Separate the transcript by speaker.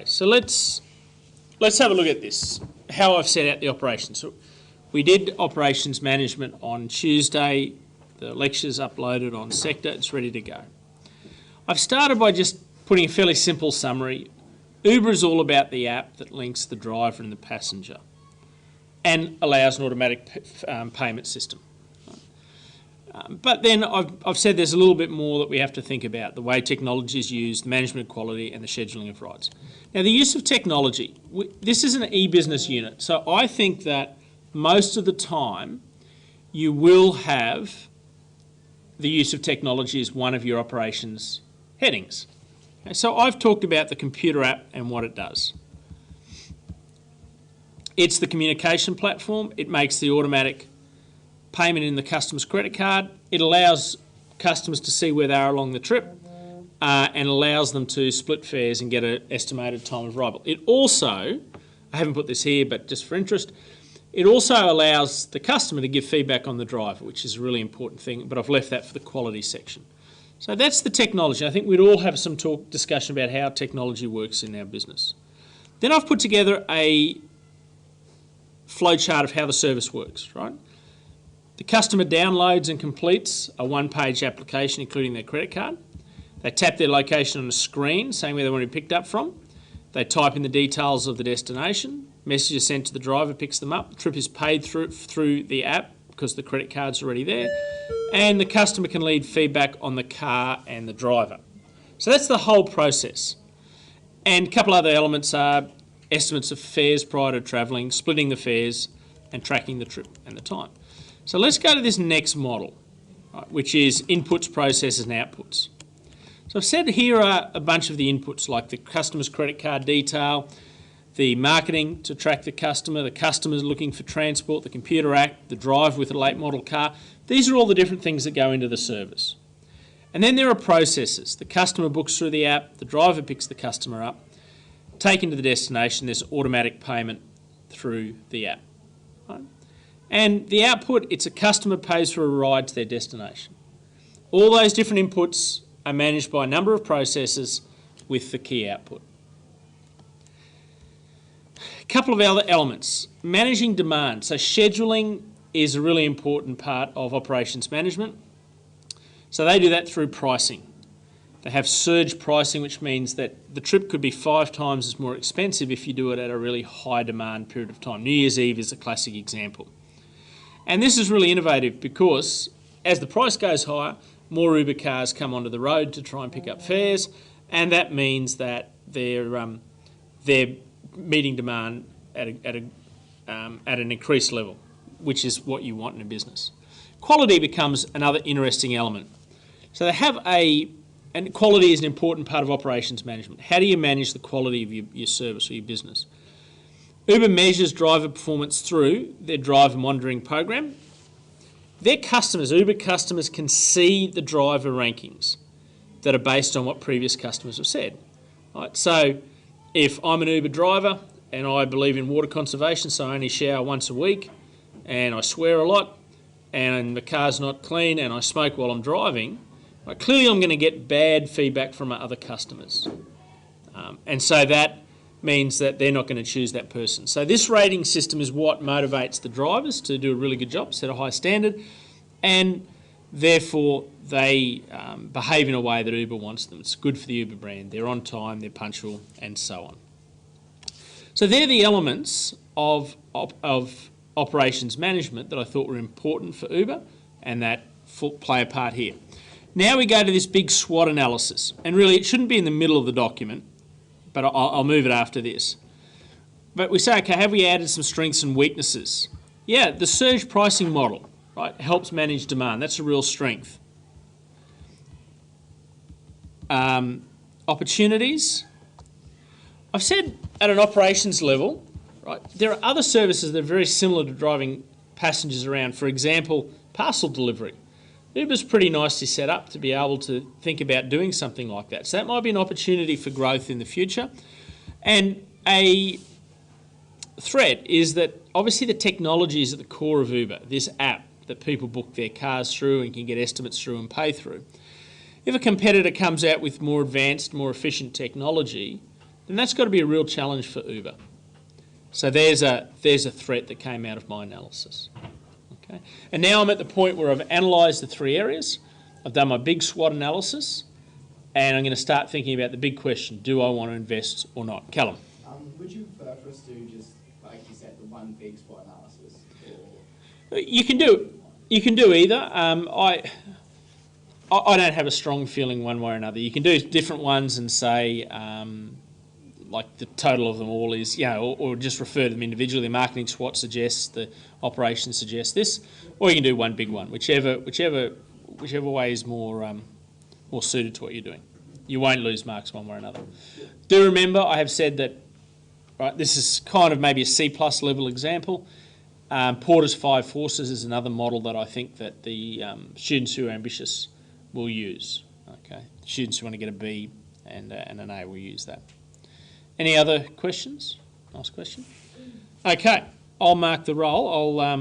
Speaker 1: So let's have a look at this, how I've set out the operations. So we did operations management on Tuesday. The lecture's uploaded on Sector. It's ready to go. I've started by just putting a fairly simple summary. Uber is all about the app that links the driver and the passenger and allows an automatic payment system. But then I've said there's a little bit more that we have to think about, the way technology is used, the management of quality and the scheduling of rides. Now, the use of technology, this is an e-business unit, so I think that most of the time you will have the use of technology as one of your operations headings. Okay, so I've talked about the computer app and what it does. It's the communication platform. It makes the automatic payment in the customer's credit card. It allows customers to see where they are along the trip and allows them to split fares and get an estimated time of arrival. It also, I haven't put this here, but just for interest, it also allows the customer to give feedback on the driver, which is a really important thing, but I've left that for the quality section. So that's the technology. I think we'd all have some discussion about how technology works in our business. Then I've put together a flowchart of how the service works, right? The customer downloads and completes a one-page application including their credit card. They tap their location on a screen saying where they want to be picked up from. They type in the details of the destination. Message is sent to the driver, picks them up. The trip is paid through the app because the credit card's already there. And the customer can leave feedback on the car and the driver. So that's the whole process. And a couple other elements are estimates of fares prior to travelling, splitting the fares, and tracking the trip and the time. So let's go to this next model, right, which is inputs, processes, and outputs. So I've said here are a bunch of the inputs, like the customer's credit card detail, the marketing to track the customer's looking for transport, the computer app, the driver with a late model car. These are all the different things that go into the service. And then there are processes. The customer books through the app, the driver picks the customer up, taken to the destination, there's automatic payment through the app. Right? And the output, it's a customer pays for a ride to their destination. All those different inputs are managed by a number of processes with the key output. A couple of other elements. Managing demand. So scheduling is a really important part of operations management. So they do that through pricing. They have surge pricing, which means that the trip could be 5 times as more expensive if you do it at a really high demand period of time. New Year's Eve is a classic example. And this is really innovative because as the price goes higher, more Uber cars come onto the road to try and pick up fares, and that means that they're meeting demand at an increased level, which is what you want in a business. Quality becomes another interesting element. So they have and quality is an important part of operations management. How do you manage the quality of your service or your business? Uber measures driver performance through their driver monitoring program. Their customers, Uber customers, can see the driver rankings that are based on what previous customers have said. Right? So if I'm an Uber driver and I believe in water conservation, so I only shower once a week and I swear a lot and the car's not clean and I smoke while I'm driving, right, clearly I'm going to get bad feedback from my other customers. And so that means that they're not going to choose that person. So this rating system is what motivates the drivers to do a really good job, set a high standard, and therefore they behave in a way that Uber wants them. It's good for the Uber brand. They're on time, they're punctual, and so on. So they're the elements of operations management that I thought were important for Uber and that play a part here. Now we go to this big SWOT analysis, and really it shouldn't be in the middle of the document, but I'll move it after this. But we say, okay, have we added some strengths and weaknesses? Yeah, the surge pricing model, right, helps manage demand. That's a real strength. Opportunities. I've said at an operations level, right, there are other services that are very similar to driving passengers around. For example, parcel delivery. Uber's pretty nicely set up to be able to think about doing something like that. So that might be an opportunity for growth in the future. And a threat is that obviously the technology is at the core of Uber, this app that people book their cars through and can get estimates through and pay through. If a competitor comes out with more advanced, more efficient technology, then that's got to be a real challenge for Uber. So there's a threat that came out of my analysis. Okay, and now I'm at the point where I've analysed the three areas. I've done my big SWOT analysis, and I'm going to start thinking about the big question: do I want to invest or not? Callum.
Speaker 2: Would you prefer for us to just, like you said, the one big SWOT analysis? Or
Speaker 1: You can do either. I don't have a strong feeling one way or another. You can do different ones and say, like the total of them all is, or just refer to them individually. The marketing SWOT suggests, the operations suggests this, or you can do one big one, whichever way is more suited to what you're doing. You won't lose marks one way or another. Do remember, I have said that. Right, this is kind of maybe a C+ level example. Porter's 5 Forces is another model that I think that the students who are ambitious will use. Okay, students who want to get a B and an A will use that. Any other questions? Nice question. Okay, I'll mark the roll. I'll